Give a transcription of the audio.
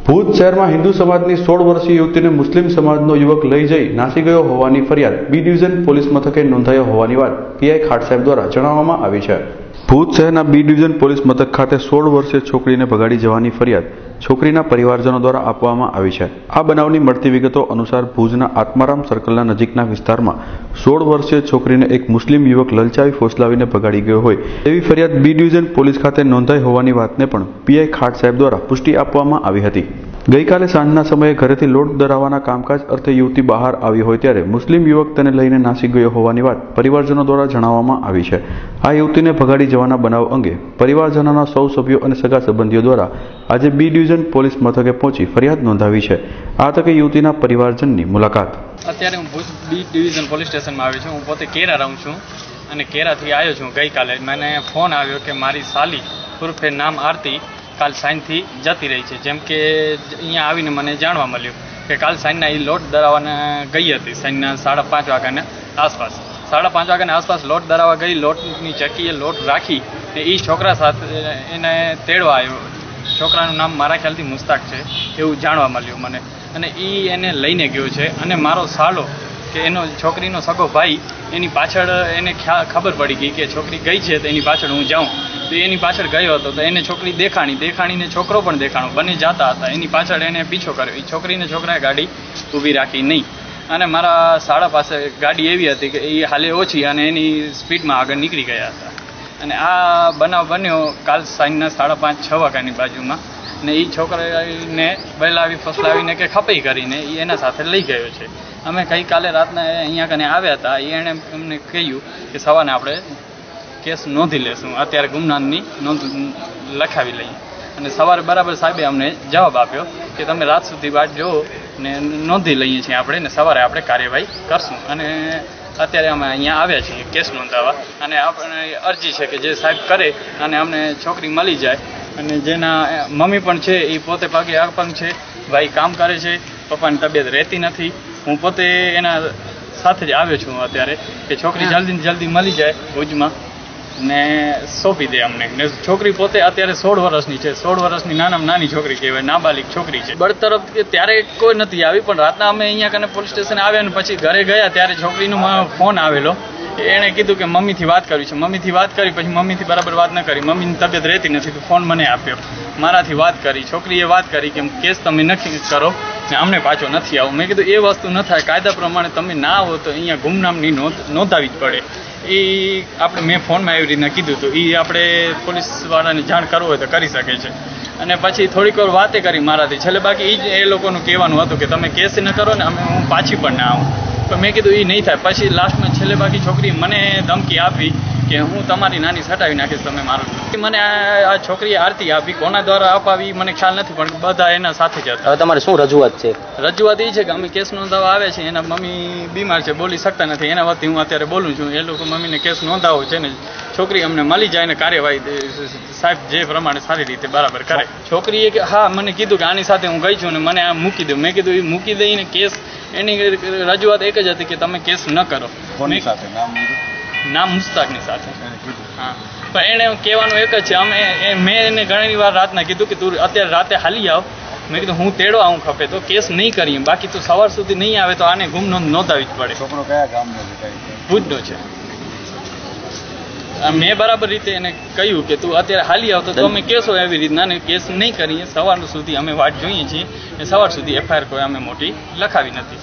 ભુજ શહેરમાં હિન્દુ સમાજની 16 વર્ષીય યુવતીને મુસ્લિમ સમાજનો યુવક લઈ જઈ નાસી ગયો હોવાની ફરિયાદ બી ડિવિઝન પોલીસ મથકે નોંધાયો હોવાની વાત પીઆઈ ખાટ સાહેબ દ્વારા જણાવવામાં આવી છે। ભુજ શહેરના બી ડિવિઝન પોલીસ મથક ખાતે 16 વર્ષીય છોકરીને ભગાડી જવાની ફરિયાદ છોકરીના પરિવારજનો દ્વારા આપવામાં આવી છે। આ બનાવની મળતી વિગતો અનુસાર ભુજના આત્મારામ સર્કલના નજીકના વિસ્તારમાં 16 વર્ષીય છોકરીને એક મુસ્લિમ યુવક લલચાવી ફોસલાવીને ભગાડી ગયો હોય તેવી ફરિયાદ બી ડિવિઝન પોલીસ ખાતે નોંધાઈ હોવાની વાતને પણ પીઆઈ ખાટ સાહેબ દ્વારા પુષ્ટિ આપવામાં આવી હતી। ગઈકાલે સાંજના સમયે ઘરેથી લોટ દરાવવાના કામકાજ અર્થે યુવતી બહાર આવી હોય ત્યારે મુસ્લિમ યુવક તેને લઈને નાસી ગયો હોવાની વાત પરિવારજનો દ્વારા જણાવવામાં આવી છે। આ યુવતીને ભગાડી જવાના બનાવ અંગે પરિવારજનોના સૌ સભ્યો અને સગા સંબંધીઓ દ્વારા આજે બી ડિવિઝન પોલીસ મથકે પહોંચી ફરિયાદ નોંધાવી છે। આ તકે યુવતીના પરિવારજનની મુલાકાત। અત્યારે હું ભુજ બી ડિવિઝન પોલીસ સ્ટેશનમાં આવ્યો છું। હું પોતે કેરા રહું છું અને કેરાથી આવ્યો છું। ગઈકાલે મને ફોન આવ્યો કે મારી સાલી ઉર્ફે નામ આરતી કાલ સાંજથી જતી રહી છે। જેમ કે અહીંયા આવીને મને જાણવા મળ્યું કે કાલ સાંજના એ લોટ દરાવવાને ગઈ હતી। સાંજના 5:30 વાગ્યાના આસપાસ 5:30 વાગ્યાના આસપાસ લોટ દરાવવા ગઈ। લોટની ચક્કીએ લોટ રાખી ને એ છોકરા સાથે એને તેડવા આવ્યો। છોકરાનું નામ મારા ખ્યાલથી મુસ્તાક છે એવું જાણવા મળ્યું મને, અને એ એને લઈને ગયો છે। અને મારો સાલો કે એનો છોકરીનો સગો ભાઈ એની પાછળ એને ખબર પડી ગઈ કે છોકરી ગઈ છે તો એની પાછળ હું જાઉં, તો એની પાછળ ગયો હતો તો એને છોકરી દેખાણીને છોકરો પણ દેખાણો, બંને જતા હતા। એની પાછળ એને પીછો કર્યો। એ છોકરાએ ગાડી ઊભી રાખી નહીં, અને મારા શાળા પાસે ગાડી એવી હતી કે એ હાલે ઓછી અને એની સ્પીડમાં આગળ નીકળી ગયા હતા। અને આ બનાવ બન્યો કાલ સાંજના 5:30-6 વાગ્યાની બાજુમાં, ને એ છોકરાને બહેલાવી ફસલાવીને કે ખપાઈ કરીને એ એના સાથે લઈ ગયો છે। અમે ગઈકાલે રાતના અહીંયા કને આવ્યા હતા, એણે અમને કહ્યું કે સવારે આપણે કેસ નોંધી લેશું, અત્યારે ગુમનામની નોંધ લખાવી લઈએ। અને સવારે બરાબર સાહેબે અમને જવાબ આપ્યો કે તમે રાત સુધી વાટ જુઓ ને નોંધી લઈએ છીએ આપણે, ને સવારે આપણે કાર્યવાહી કરશું। અને અત્યારે અમે અહીંયા આવ્યા છીએ કેસ નોંધાવવા, અને આપણે અરજી છે કે જે સાહેબ કરે અને અમને છોકરી મળી જાય। અને જેના મમ્મી પણ છે એ પોતે પગે અપંગ છે, ભાઈ કામ કરે છે, પપ્પાની તબિયત રહેતી નથી। હું પોતે એના સાથે જ આવ્યો છું અત્યારે કે છોકરી જલ્દી મળી જાય ભુજમાં ને સોંપી દે અમને। ને છોકરી પોતે અત્યારે 16 વર્ષની છે। 16 વર્ષની નાનામાં નાની છોકરી કહેવાય, નાબાલિગ છોકરી છે। બળતરફ ત્યારે કોઈ નથી આવી, પણ રાતના અમે અહીંયા કને પોલીસ સ્ટેશન આવ્યા ને પછી ઘરે ગયા ત્યારે છોકરીનો ફોન આવેલો। એણે કીધું કે મમ્મીથી વાત કરવી છે। મમ્મીથી વાત કરી, પછી મમ્મીથી બરાબર વાત ન કરી, મમ્મીની તબિયત રહેતી નથી તો ફોન મને આપ્યો, મારાથી વાત કરી। છોકરીએ વાત કરી કે કેસ તમે નક્કી કરો ને અમને પાછો નથી આવું। મેં કીધું એ વસ્તુ ન થાય, કાયદા પ્રમાણે તમે ના આવો તો અહીંયા ગુમનામની નોંધાવી જ પડે। એ આપણે મેં ફોનમાં એવી રીતના કીધું હતું, એ આપણે પોલીસવાળાને જાણ કરવું હોય તો કરી શકે છે। અને પછી થોડીક વાર વાતે કરી મારાથી, છેલ્લે બાકી એ લોકોનું કહેવાનું હતું કે તમે કેસ ન કરો ને હું પાછી પણ ના આવું। તો મેં કીધું એ નહીં થાય। પછી લાસ્ટમાં છેલ્લે બાકી છોકરી મને ધમકી આપી કે હું તમારી નાની સટાવી નાખીશ તમે મારો। મને આ છોકરીએ આરતી આપી, કોના દ્વારા અપાવી મને ખ્યાલ નથી, પણ બધા એના સાથે જ હતા। હવે તમારે શું રજૂઆત છે? રજૂઆત એ છે કે અમે કેસ નોંધાવવા આવ્યા છીએ, એના મમ્મી બીમાર છે, બોલી શકતા નથી, એના વતી હું અત્યારે બોલું છું। એ લોકો મમ્મીને કેસ નોંધાવો છે ને છોકરી અમને મળી જાય ને કાર્યવાહી સાહેબ જે પ્રમાણે સારી રીતે બરાબર કરે। છોકરીએ કે હા મને કીધું કે આની સાથે હું ગઈ છું ને મને આ મૂકી દઉં। મેં કીધું એ મૂકી દઈને કેસ, એની રજૂઆત એક જ હતી કે તમે કેસ ન કરો। નામ મુસ્તાકની સાથે। હા, પણ એને કહેવાનું એક જ છે, મેં એને ઘણી વાર રાતના કીધું કે તું અત્યારે રાતે હાલી આવ। મેં કીધું હું તેડવા આવું ખપે તો કેસ નહીં કરીએ, બાકી તું સવાર સુધી નહીં આવે તો આને ગુમ નોંધાવી જ પડે। છોકરો કયા ગામનો છે? ભુજનો છે। મેં બરાબર રીતે એને કહ્યું કે તું અત્યારે હાલી આવ તો તમે કેસો એવી રીતના, ને કેસ નહીં કરીએ, સવાર સુધી અમે વાટ જોઈએ છીએ, સવાર સુધી FIR કોઈ અમે મોટી લખાવી નથી।